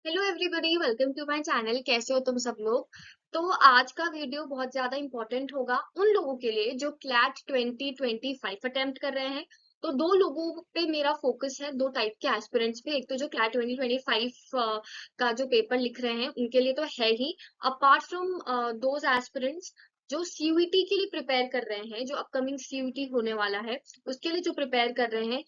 Hello everybody, welcome to my channel. कैसे हो तुम सब लोग? तो आज का वीडियो बहुत ज्यादा इंपॉर्टेंट होगा उन लोगों के लिए जो क्लैट 2025 अटेम्प्ट कर रहे हैं। तो दो लोगों पे मेरा फोकस है, दो टाइप के एस्पिरेंट्स पे। एक तो जो क्लैट 2025 का जो पेपर लिख रहे हैं उनके लिए तो है ही। अपार्ट फ्रॉम दोज एस्पिरेंट्स जो सीयूईटी के लिए प्रिपेयर कर रहे हैं, जो अपकमिंग सीयूईटी होने वाला है उसके लिए जो प्रिपेयर कर रहे हैं,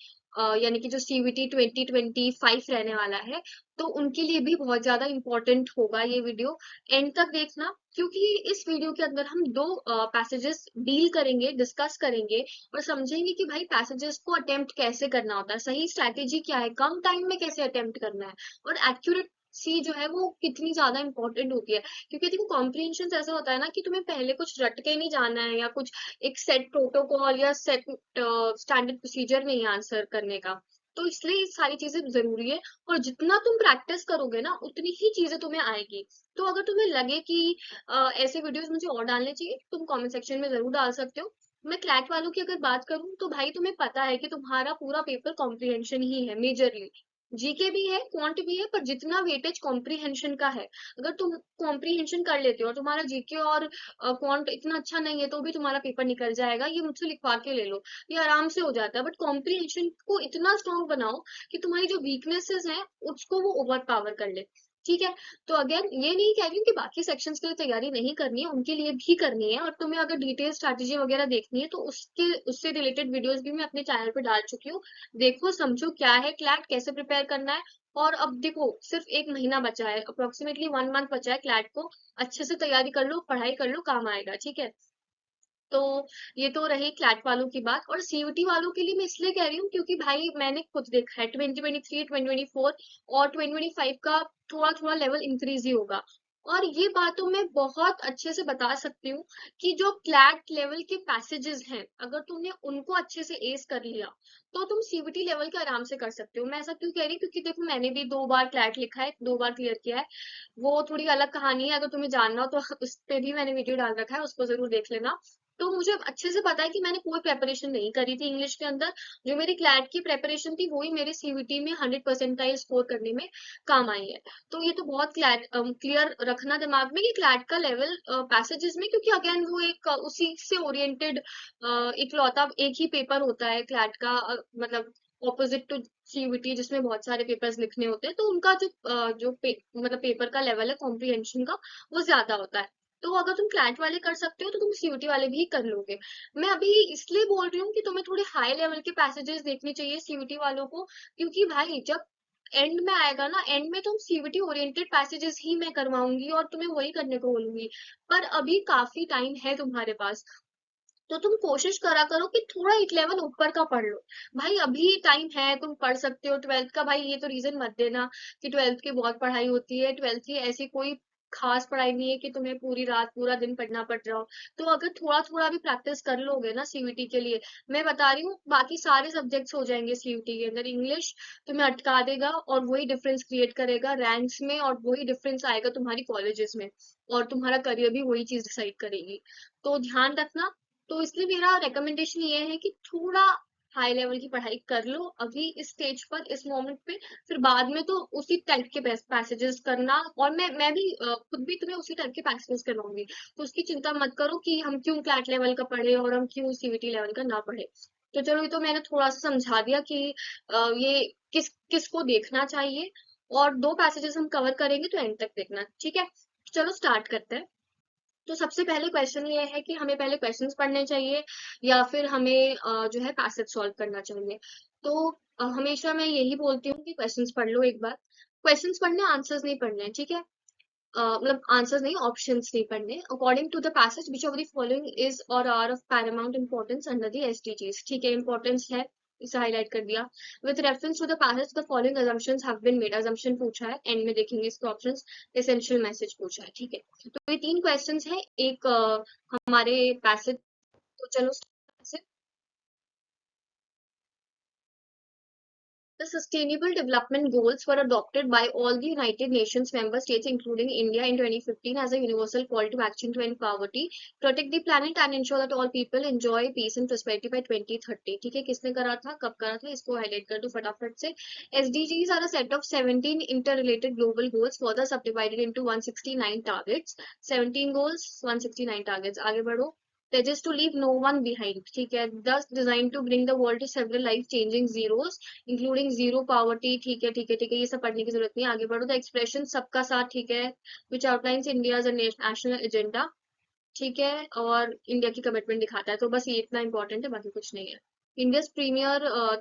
यानी कि जो सीयूईटी 2025 रहने वाला है, तो उनके लिए भी बहुत ज्यादा इम्पोर्टेंट होगा ये वीडियो। एंड तक देखना, क्योंकि इस वीडियो के अंदर हम दो पैसेजेस डील करेंगे, डिस्कस करेंगे और समझेंगे कि भाई पैसेजेस को अटेम्प्ट कैसे करना होता है, सही स्ट्रैटेजी क्या है, कम टाइम में कैसे अटेम्प्ट करना है, और एक्यूरेट सी जो है वो कितनी ज्यादा इंपॉर्टेंट होती है। क्योंकि देखो, कॉम्प्रिहेंशन ऐसा होता है ना कि तुम्हें पहले कुछ रट के नहीं जाना है या कुछ एक सेट प्रोटोकॉल या सेट स्टैंडर्ड प्रोसीजर नहीं आंसर करने का। तो इसलिए ये सारी चीजें जरूरी है। और जितना तुम प्रैक्टिस करोगे ना उतनी ही चीजें तुम्हें आएगी। तो अगर तुम्हें लगे कि ऐसे वीडियोस मुझे और डालने चाहिए, तुम कमेंट सेक्शन में जरूर डाल सकते हो। मैं क्लैट वालों की अगर बात करूं तो भाई तुम्हें पता है कि तुम्हारा पूरा पेपर कॉम्प्रिहेंशन ही है मेजरली। जीके भी है, क्वांट भी है, पर जितना वेटेज कॉम्प्रिहेंशन का है, अगर तुम कॉम्प्रिहेंशन कर लेते हो और तुम्हारा जीके और क्वांट इतना अच्छा नहीं है तो भी तुम्हारा पेपर निकल जाएगा। ये मुझसे लिखवा के ले लो, ये आराम से हो जाता है। बट कॉम्प्रिहेंशन को इतना स्ट्रॉन्ग बनाओ कि तुम्हारी जो वीकनेसेस हैं उसको वो ओवर पावर कर ले। ठीक है? तो अगेन ये नहीं कह रही हूँ कि बाकी सेक्शंस के लिए तैयारी नहीं करनी है, उनके लिए भी करनी है। और तुम्हें अगर डिटेल स्ट्रैटेजी वगैरह देखनी है तो उससे रिलेटेड वीडियोस भी मैं अपने चैनल पे डाल चुकी हूँ। देखो समझो क्या है क्लैट, कैसे प्रिपेयर करना है। और अब देखो, सिर्फ एक महीना बचा है, अप्रोक्सीमेटली 1 मंथ बचा है क्लैट को। अच्छे से तैयारी कर लो, पढ़ाई कर लो, काम आएगा। ठीक है? तो ये तो रही क्लैट वालों की बात। और सीयूटी वालों के लिए मैं इसलिए कह रही हूँ क्योंकि भाई मैंने खुद देखा है 2023, 2024 और 2025 का थोड़ा थोड़ा लेवल इंक्रीज ही होगा। और ये बातों मैं बहुत अच्छे से बता सकती हूँ कि जो क्लैट लेवल के पैसेजेस हैं, अगर तुमने उनको अच्छे से एस कर लिया तो तुम सीयूटी लेवल के आराम से कर सकते हो। मैं ऐसा क्यों कह रही हूँ? क्योंकि देखो, मैंने भी 2 बार क्लैट लिखा है, 2 बार क्लियर किया है। वो थोड़ी अलग कहानी है, अगर तुम्हें जानना हो तो उस पे भी मैंने वीडियो डाल रखा है, उसको जरूर देख लेना। तो मुझे अच्छे से पता है कि मैंने कोई प्रेपरेशन नहीं करी थी इंग्लिश के अंदर। जो मेरी क्लैट की प्रेपरेशन थी वही मेरे सीवीटी में 100% स्कोर करने में काम आई है। तो ये तो बहुत क्लियर रखना दिमाग में कि क्लैट का लेवल पैसेजेस में, क्योंकि अगेन वो एक उसी से ओरिएंटेड इकलौता एक ही पेपर होता है क्लैट का, मतलब ऑपोजिट टू सीवीटी जिसमें बहुत सारे पेपर्स लिखने होते हैं। तो उनका मतलब पेपर का लेवल है कॉम्प्रिहेंशन का, वो ज्यादा होता है। तो अगर तुम क्लैट वाले कर सकते हो तो तुम सीयूटी वाले भी कर लोगे। मैं अभी इसलिए बोल रही हूँ कि तुम्हें थोड़े हाई लेवल के पैसेजेस देखने चाहिए सीयूटी वालों को, क्योंकि भाई जब एंड में आएगा ना, एंड में तुम सीयूटी ओरिएंटेड पैसेजेस ही मैं करवाऊंगी और तुम्हें वही करने को बोलूंगी। पर अभी काफी टाइम है तुम्हारे पास, तो तुम कोशिश करा करो कि थोड़ा एक लेवल ऊपर का पढ़ लो। भाई अभी टाइम है, तुम पढ़ सकते हो ट्वेल्थ का। भाई ये तो रीजन मत देना कि ट्वेल्थ की बहुत पढ़ाई होती है। ट्वेल्थ की ऐसी कोई खास पढ़ाई नहीं है कि तुम्हें पूरी रात पूरा दिन पढ़ना पड़ रहा हो। तो अगर थोड़ा थोड़ा भी प्रैक्टिस कर लोगे ना सीयूटी के लिए, मैं बता रही हूँ बाकी सारे सब्जेक्ट्स हो जाएंगे सीयूटी के अंदर। इंग्लिश तुम्हें अटका देगा और वही डिफरेंस क्रिएट करेगा रैंक्स में, और वही डिफरेंस आएगा तुम्हारी कॉलेजेस में, और तुम्हारा करियर भी वही चीज डिसाइड करेगी। तो ध्यान रखना। तो इसलिए मेरा रिकमेंडेशन ये है कि थोड़ा हाई लेवल की पढ़ाई कर लो अभी इस स्टेज पर, इस मोमेंट पे। फिर बाद में तो उसी टाइप के बेस्ट पैसेजेस करना। और मैं भी खुद भी तुम्हें उसी टाइप के पैसेजेस करवाऊंगी। तो उसकी चिंता मत करो कि हम क्यों क्लैट लेवल का पढ़े और हम क्यों सीवीटी लेवल का ना पढ़े। तो चलो, ये तो मैंने थोड़ा सा समझा दिया कि ये किसको देखना चाहिए। और 2 पैसेजेस हम कवर करेंगे तो एंड तक देखना। ठीक है? चलो स्टार्ट करते हैं। तो सबसे पहले क्वेश्चन ये है कि हमें पहले क्वेश्चंस पढ़ने चाहिए या फिर हमें जो है पैसेज सॉल्व करना चाहिए। तो हमेशा मैं यही बोलती हूँ कि क्वेश्चंस पढ़ लो एक बार। क्वेश्चंस पढ़ने, आंसर्स नहीं पढ़ने। ठीक है? मतलब आंसर्स नहीं, ऑप्शंस नहीं पढ़ने। According to the passage which of the following is or are of paramount importance under the SDGs. ठीक है? इंपॉर्टेंस है, इसे हाईलाइट कर दिया। With reference to the passage the following assumptions have been made. assumption पूछा है, and में देखेंगे इसके ऑप्शंस। एसेंशियल मैसेज पूछा है। ठीक है? तो ये 3 क्वेश्चंस हैं एक हमारे पैसेज। तो चलो The Sustainable Development Goals were adopted by all the United Nations member states, including India, in 2015 as a universal call to action to end poverty, protect the planet, and ensure that all people enjoy peace and prosperity by 2030. ठीक है, किसने करा था, कब करा था, इसको highlight कर दो फटाफट से. SDGs are a set of 17 interrelated global goals, further subdivided into 169 targets. 17 goals, 169 targets. आगे बढ़ो. Pledges to leave no one behind. ठीक है, thus designed to bring the world to several life-changing zeros, including zero poverty. ठीक है, ठीक है, ठीक है, ये सब पढ़ने की जरूरत नहीं है. आगे बढ़ो. द एक्सप्रेशन सबका साथ. ठीक है, विच आउटलाइंस इंडिया नेशनल एजेंडा. ठीक है, और इंडिया की कमिटमेंट दिखाता है. तो बस ये इतना इंपॉर्टेंट है, बाकी कुछ नहीं है. India's premier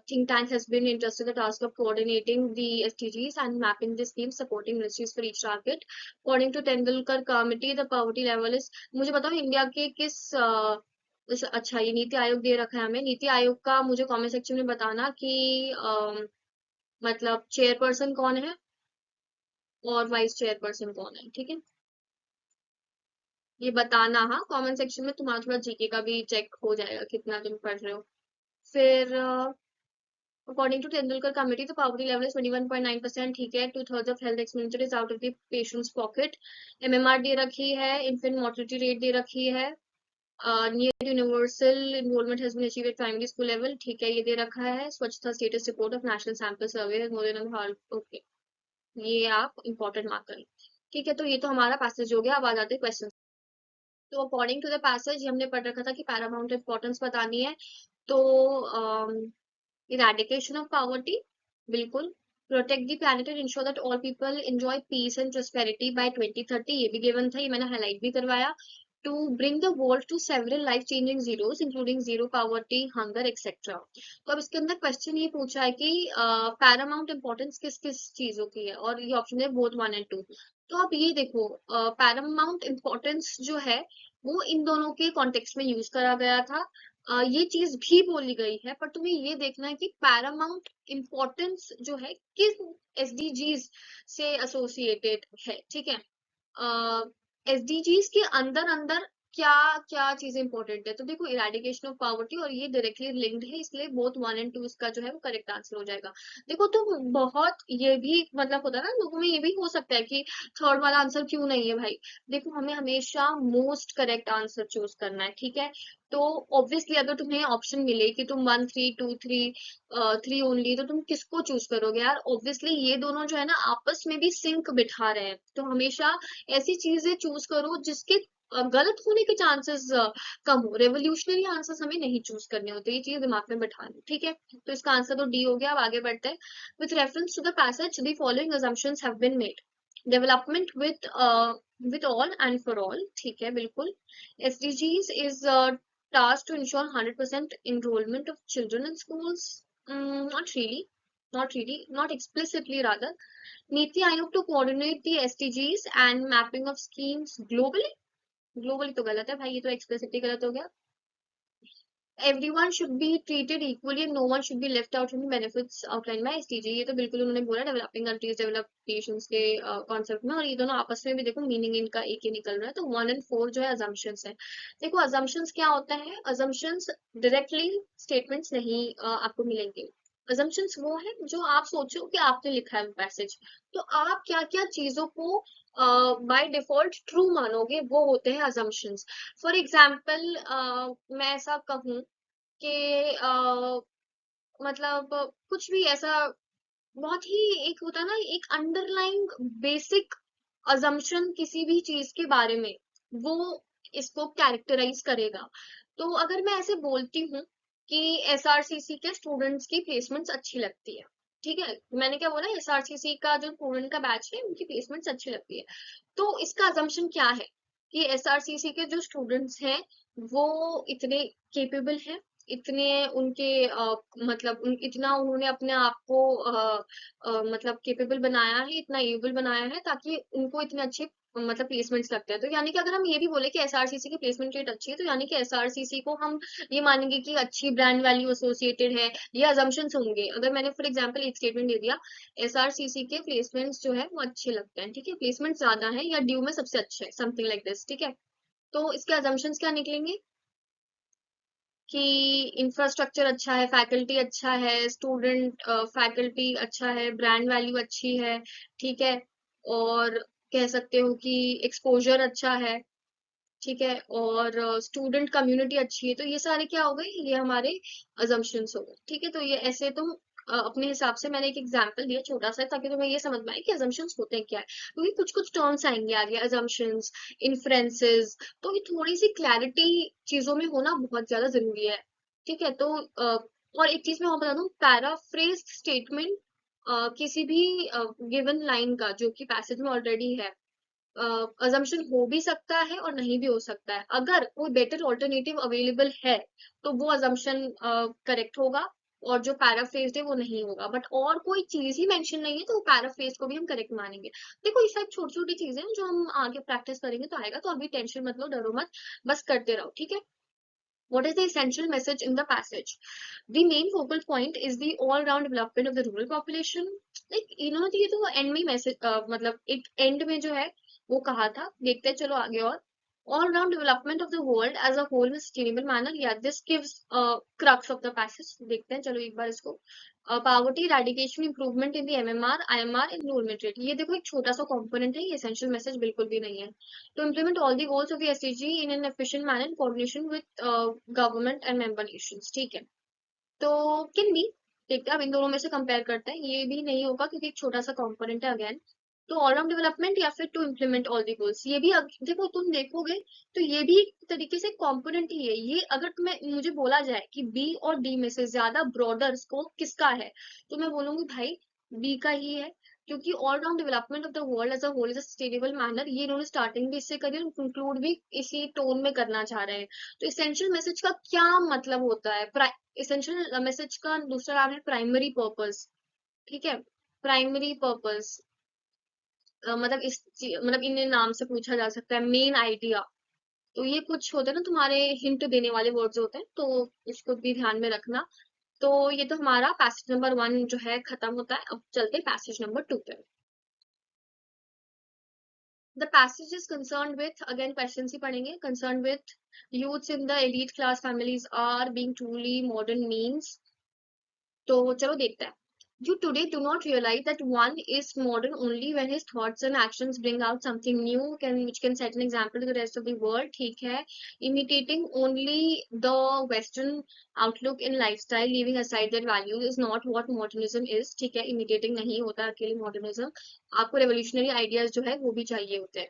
think tank has been entrusted the task of coordinating the SDGs and mapping the schemes supporting ministries for each target. According to Tendulkar Committee, the poverty level is. मुझे बताओ India के किस अच्छा, ये नीति आयोग दे रखा है हमें. नीति आयोग का मुझे कमेंट सेक्शन में बताना कि मतलब चेयरपर्सन कौन है और वाइस चेयरपर्सन कौन है. ठीक है, ये बताना. हाँ, कमेंट सेक्शन में तुम्हारा थोड़ा जीके का भी चेक हो जाएगा कितना तुम पढ़ रहे हो. फिर according to Tendulkar committee, the poverty level is 21.9%. ठीक है, 2/3 of health expenditure is out of the patient's pocket. MMR दे रखी है, infant mortality rate दे रखी है, near universal enrollment has been achieved at primary school level. ठीक है, ये दे रखा है. स्वच्छता status report of national sample survey has more than half. Okay, ये आप इम्पोर्टेंट मार्क करें. ठीक है, तो ये तो हमारा पैसेज हो गया. अब आ जाते हैं क्वेश्चन. तो अकॉर्डिंग टू द पैसेज हमने पढ़ रखा था कि पैरामाउंट इंपॉर्टेंस बतानी है. तो इरेडिकेशन ऑफ पॉवर्टी, बिल्कुल. Protect the planet and ensure that all people enjoy peace and prosperity by 2030, ये भी गिवन था, ये मैंने हाईलाइट भी करवाया. To bring the world to several life-changing zeros, including zero poverty, hunger, etc. तो अब इसके अंदर क्वेश्चन ये पूछा है कि पैरामाउंट इम्पोर्टेंस किस किस चीजों की है, और ये ऑप्शन है बोथ 1 and 2. तो अब ये देखो, पैरामाउंट इम्पोर्टेंस जो है वो इन दोनों के कॉन्टेक्स्ट में यूज करा गया था. ये चीज भी बोली गई है, पर तुम्हें ये देखना है कि पैरामाउंट इम्पोर्टेंस जो है किस एसडीजीज से एसोसिएटेड है. ठीक है, एसडीजीज के अंदर अंदर क्या क्या चीजें इंपॉर्टेंट है. तो देखो, इरेडिकेशन ऑफ पॉवर्टी, और ये डायरेक्टली लिंक्ड है, इसलिए बोथ 1 and 2 इसका जो है वो करेक्ट आंसर हो जाएगा. देखो, तो बहुत ये भी मतलब होता है ना, लोगों में ये भी हो सकता है कि थर्ड वाला आंसर क्यों नहीं है भाई. देखो, हमें हमेशा मोस्ट करेक्ट आंसर चूज करना है. ठीक है, तो ऑब्वियसली अगर तुम्हें ऑप्शन मिले कि तुम 1 3 2 3 3 ओनली, तो तुम किसको चूज करोगे यार. ऑब्वियसली ये दोनों जो है ना आपस में भी सिंक बिठा रहे हैं, तो हमेशा ऐसी चीजें चूज करो जिसके गलत होने के चांसेस कम हो. रेवोल्यूशनरी आंसर्स हमें नहीं चूज करने होते, ये चीज दिमाग में बैठा लो. ठीक है, तो इसका आंसर तो डी हो गया. अब आगे बढ़ते हैं. With reference to the passage the following assumptions have been made. Development with all and for all. ठीक है, बिल्कुल. SDGs is tasked to ensure 100% enrollment of children in schools. Not really, not really, not explicitly rather. Niti Aayog to coordinate the SDGs and mapping of schemes globally. Globally तो गलत है भाई, ये तो explicitly गलत हो गया. Everyone should be treated equally and no one should be left out from the benefits outlined by SDG. ये तो बिल्कुल उन्होंने बोला डेवलपिंग कंट्रीज डेवलप नेशंस के कॉन्सेप्ट में, और ये दोनों आपस में भी देखो मीनिंग इनका एक ही निकल रहा है. तो 1 and 4 जो है अजम्पशंस है. देखो, अजम्पशंस क्या होता है. अजम्पशंस डायरेक्टली स्टेटमेंट्स नहीं आपको मिलेंगे. अजम्पशंस वो है जो आप सोचो कि आपने लिखा है पैसेज, तो आप क्या क्या चीजों को बाय डिफॉल्ट ट्रू मानोगे, वो होते हैं अजम्पशंस. फॉर एग्जाम्पल, मैं ऐसा कहूँ कि मतलब कुछ भी ऐसा बहुत ही एक होता है ना, एक अंडरलाइंग बेसिक अजम्पशन किसी भी चीज के बारे में, वो इसको कैरेक्टराइज करेगा. तो अगर मैं ऐसे बोलती हूँ कि एसआरसीसी के स्टूडेंट्स की प्लेसमेंट्स अच्छी लगती है. ठीक है, मैंने क्या बोला, एसआरसीसी का जो स्टूडेंट का बैच है उनकी प्लेसमेंट्स अच्छी लगती है. तो इसका अजम्पशन क्या है कि एसआरसीसी के जो स्टूडेंट्स हैं वो इतने केपेबल हैं, इतने उनके मतलब इतना उन्होंने अपने आप को मतलब केपेबल बनाया है, इतना एबल बनाया है ताकि उनको इतने अच्छे मतलब प्लेसमेंट्स लगते हैं. तो यानी कि अगर हम ये भी बोले कि एसआरसीसी की प्लेसमेंट रेट अच्छी है, तो यानी कि एसआरसीसी को हम ये मानेंगे कि अच्छी ब्रांड वैल्यू एसोसिएटेड है. ये अजम्पशंस होंगे. अगर मैंने फॉर एग्जांपल एक स्टेटमेंट दे दिया, एसआरसीसी के प्लेसमेंट्स जो है वो अच्छे लगते हैं. ठीक है, प्लेसमेंट ज्यादा है या ड्यू में सबसे अच्छे है, समथिंग लाइक दिस. ठीक है, तो इसके अजम्पशंस क्या निकलेंगे. कि इंफ्रास्ट्रक्चर अच्छा है, फैकल्टी अच्छा है, स्टूडेंट फैकल्टी अच्छा है, ब्रांड वैल्यू अच्छी है, ठीक है, और कह सकते हो कि एक्सपोजर अच्छा है, ठीक है, और स्टूडेंट कम्युनिटी अच्छी है। तो ये सारे क्या हो गए, ये हमारे अजम्पशंस हो गए, ठीक है। तो ये ऐसे तुम अपने हिसाब से, मैंने एक एग्जांपल दिया छोटा सा ताकि तुम्हें ये समझ में आए कि अजम्पशंस होते हैं क्या है, क्योंकि कुछ कुछ टर्म्स आएंगे आगे, अजम्पशंस, इन्फ्रेंसेस, तो ये थोड़ी सी क्लैरिटी चीजों में होना बहुत ज्यादा जरूरी है, ठीक है। तो और एक चीज मैं और बता दूं, पैराफ्रेज स्टेटमेंट किसी भी गिवन लाइन का जो कि पैसेज में ऑलरेडी है, अजम्पशन हो भी सकता है और नहीं भी हो सकता है। अगर कोई बेटर ऑल्टरनेटिव अवेलेबल है तो वो अजम्पशन करेक्ट होगा, और जो पैराफ्रेज्ड है वो नहीं होगा। बट और कोई चीज ही मेंशन नहीं है तो पैराफ्रेज को भी हम करेक्ट मानेंगे। देखो ये सब छोटी छोटी चीजें हैं जो हम आगे प्रैक्टिस करेंगे तो आएगा, तो अभी टेंशन मत लो, डरो मत, बस करते रहो, ठीक है। What is the essential message in the passage? The main focal point is the all-round development of the rural population. Like इन्होंने तो ये तो एंड में मैसेज मतलब एक एंड में जो है वो कहा था, देखते हैं चलो आगे। और all-round development of the world as a whole in a sustainable manner. Yeah, this gives crux of the passage. देखते हैं चलो एक बार इसको। Poverty eradication improvement in the MMR, IMR and rural nutrition. ये देखो एक छोटा सा कंपोनेंट है, ये essential message बिल्कुल भी नहीं है। To implement all the goals of the SDG in an efficient manner in coordination with government and member nations, ठीक है। तो किन भी देखते हैं, अब इन दोनों में से कंपेयर करते हैं, ये भी नहीं होगा क्योंकि एक छोटा सा कंपोनेंट है अगेन। तो ऑल राउंड डेवलपमेंट या फिर to implement all the goals, ये भी देखो तुम देखोगे तो ये भी एक तरीके से कंपोनेंट ही है। ये अगर तुम्हें मुझे बोला जाए कि बी और डी में से ज्यादा ब्रॉडर स्कोप किसका है, तो मैं बोलूंगी भाई बी का ही है, क्योंकि all round development of the world as a whole is a sustainable manner, ये इन्होंने स्टार्टिंग भी इससे करी और कंक्लूड भी इसी टोन में करना चाह रहे हैं। तो इसेंशियल मैसेज का क्या मतलब होता है? इसेंशियल मैसेज का दूसरा नाम है प्राइमरी पर्पस, ठीक है। प्राइमरी पर्पस मतलब मतलब इन नाम से पूछा जा सकता है, मेन आइडिया। तो ये कुछ होते हैं ना तुम्हारे हिंट देने वाले वर्ड्स होते हैं, तो इसको भी ध्यान में रखना। तो ये तो हमारा पैसेज नंबर 1 जो है खत्म होता है। अब चलते हैं पैसेज नंबर 2 पे। The passage is concerned with, again questions ही पढ़ेंगे, concerned with youths in the elite class families are being truly modern means। तो चलो देखते हैं। You today do not realize that one is modern only when his thoughts and actions bring out something new, which can set an example to the rest of the world, ठीक है। Imitating only the Western outlook in lifestyle, leaving aside their values, is not what modernism is, ठीक है। Imitating नहीं होता अकेले modernism, आपको revolutionary ideas जो है वो भी चाहिए होते हैं।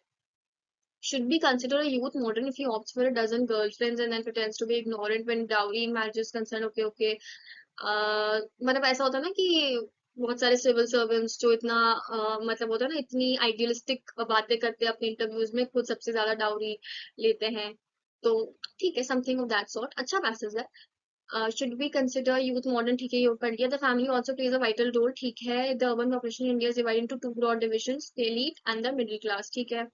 Should be considered a youth modern if he opts for a dozen girlfriends and then pretends to be ignorant when dowry in marriage is concerned, okay okay। मतलब ऐसा होता है ना कि बहुत सारे सिविल सर्वेंट्स जो इतना मतलब होता है ना, इतनी आइडियलिस्टिक बातें करते हैं अपने इंटरव्यूज में, खुद सबसे ज्यादा डाउरी लेते हैं। तो ठीक है, समथिंग ऑफ दैट सॉर्ट, अच्छा पैसेज है। Should be consider youth modern, ठीक है, ये पढ़ लिया। The family also plays a vital role, ठीक है। The urban population India is divided into two broad divisions, the elite and the middle class, ठीक है।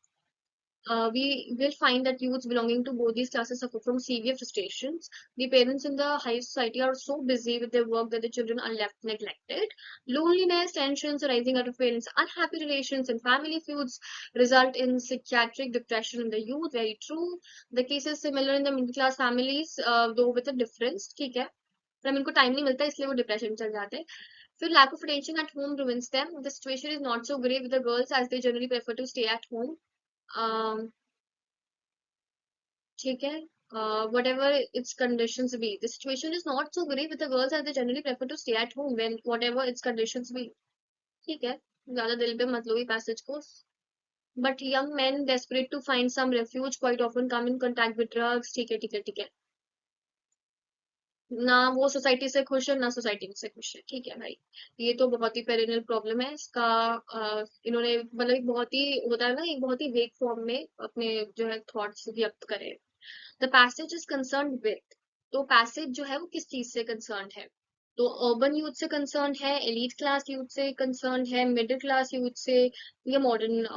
We will find that youths belonging to both these classes suffer from severe frustrations. The parents in the high society are so busy with their work that the children are left neglected. Loneliness, tensions arising out of parents' unhappy relations, and family feuds result in psychiatric depression in the youth. Very true. The case is similar in the middle class families, though with a difference. ठीक है, मतलब इनको time नहीं मिलता इसलिए वो depression में चल जाते हैं। फिर lack of attention at home ruins them. The situation is not so great with the girls as they generally prefer to stay at home. Um, ठीक है। Whatever its conditions be, the situation is not so great with the girls as they generally prefer to stay at home when whatever its conditions be, ठीक है। ज्यादा दिल पे मत लो ये passage को। But young men desperate to find some refuge quite often come in contact with drugs, ठीक है ठीक है ठीक है। ना वो सोसाइटी से खुश है ना सोसाइटी से खुश है, ठीक है भाई। ये तो बहुत ही पेरेनियल प्रॉब्लम है इसका। इन्होंने मतलब एक बहुत ही होता है ना, एक बहुत ही वेग फॉर्म में अपने जो है थॉट्स व्यक्त करे। The passage is concern with, तो पैसेज जो है वो किस चीज से कंसर्न है? तो अर्बन यूथ से कंसर्न है, एलीट क्लास यूथ से कंसर्न है, मिडिल क्लास यूथ से, या मॉडर्न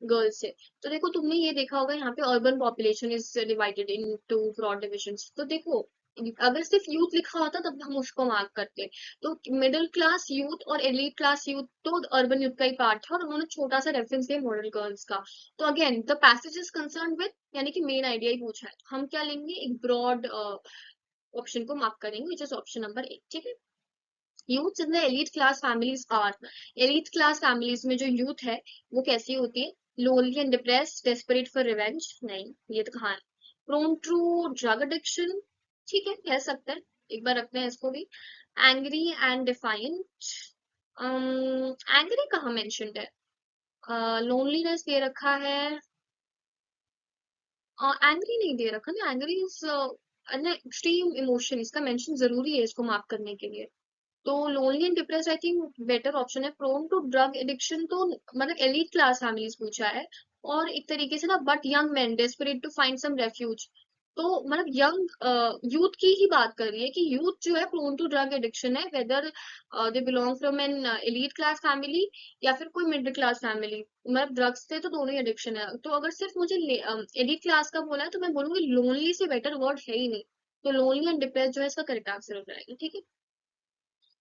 गर्ल्स से। तो देखो तुमने ये देखा होगा यहाँ पे urban population is divided in two broad divisions. तो देखो अगर सिर्फ यूथ लिखा होता तब हम उसको मार्क करते। तो मिडिल क्लास यूथ और एलीट क्लास यूथ तो अर्बन यूथ का ही पार्ट था, और उन्होंने छोटा सा रेफरेंस दिया मॉडल गर्ल्स का। तो again the passage is concern with, यानी कि मेन आइडिया ही पूछा है, तो हम क्या लेंगे, एक ब्रॉड ऑप्शन को मार्क करेंगे, विच इज ऑप्शन नंबर 8। ठीक है। Youth in the elite class families are, elite class families में जो यूथ है वो कैसी होती है? Lonely and depressed, desperate for revenge, नहीं ये तो कहाँ है? प्रोन टू ड्रग एडिक्शन, ठीक है कह सकते हैं, एक बार रखते हैं इसको भी। एंग्री एंड डिफाइंट, एंग्री कहाँ मेंशन्ड है? लोनलीनेस दे रखा है, एंग्री नहीं दे रखा ना, एंग्री इज एक्सट्रीम इमोशन, इसका मेंशन जरूरी है इसको मार्क करने के लिए। तो lonely and depress I think better option है। प्रोन टू ड्रग एडिक्शन तो मतलब एलीट क्लास फैमिलीज पूछा है, और एक तरीके से ना but young man desperate to find some refuge, तो मतलब यंग यूथ की ही बात कर रही है कि यूथ जो है प्रोन टू ड्रग एडिक्शन है, whether they belong from N elite class family या फिर कोई मिडिल क्लास फैमिली, मतलब ड्रग्स से तो दोनों ही एडिक्शन है। तो अगर सिर्फ मुझे एलीट क्लास का बोला है तो मैं बोलूंगी लोनली से बेटर वर्ड है ही नहीं, तो लोनली एंड डिप्रेस जो है इसका करेक्ट आंसर हो जाएगा। ठीक है।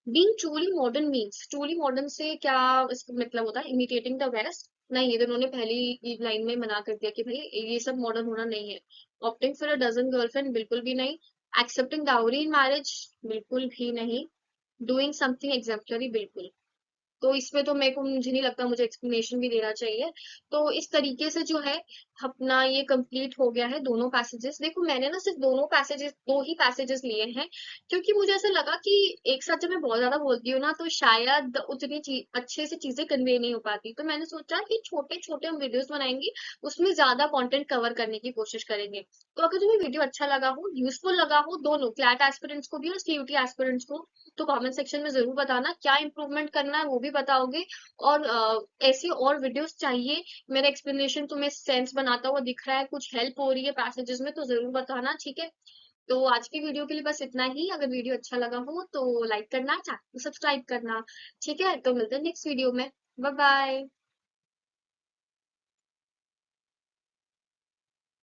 Being truly modern means, truly modern से क्या इसका मतलब होता है? इमिटेटिंग द वेस्ट, नहीं ये तो उन्होंने पहली लाइन में मना कर दिया कि भाई ये सब मॉडर्न होना नहीं है। Opting for a dozen girlfriend, बिल्कुल भी नहीं। एक्सेप्टिंग डाउरी इन मैरिज, बिल्कुल भी नहीं। डूइंग समथिंग एग्जेम्पलरी, बिल्कुल। तो इसमें तो मेरे को मुझे नहीं लगता मुझे एक्सप्लेनेशन भी देना चाहिए। तो इस तरीके से जो है अपना ये कंप्लीट हो गया है दोनों पैसेजेस। देखो मैंने ना सिर्फ दोनों पैसेजेस, दो ही पैसेजेस लिए हैं, क्योंकि मुझे ऐसा लगा कि एक साथ जब मैं बहुत ज्यादा बोलती हूँ ना तो शायद उतनी अच्छे से चीजें कन्वे नहीं हो पाती, तो मैंने सोचा कि छोटे छोटे हम वीडियोस बनाएंगे, उसमें ज्यादा कंटेंट कवर करने की कोशिश करेंगे। तो अगर तुम्हें वीडियो अच्छा लगा हो, यूजफुल लगा हो, दोनों क्लैट एस्पिरेंट्स को भी और सीयूटी एस्पिरेंट्स को, तो कमेंट सेक्शन में जरूर बताना क्या इंप्रूवमेंट करना है, वो भी बताओगे। और ऐसे और वीडियोस चाहिए, मेरा एक्सप्लेनेशन तुम्हें सेंस बनाता हुआ दिख रहा है, कुछ हेल्प हो रही है पैसेजेस में, तो जरूर बताना। ठीक है। तो आज की वीडियो के लिए बस इतना ही। अगर वीडियो अच्छा लगा हो तो लाइक करना, चैनल को सब्सक्राइब करना। ठीक है, तो मिलते हैं नेक्स्ट वीडियो में। Bye bye.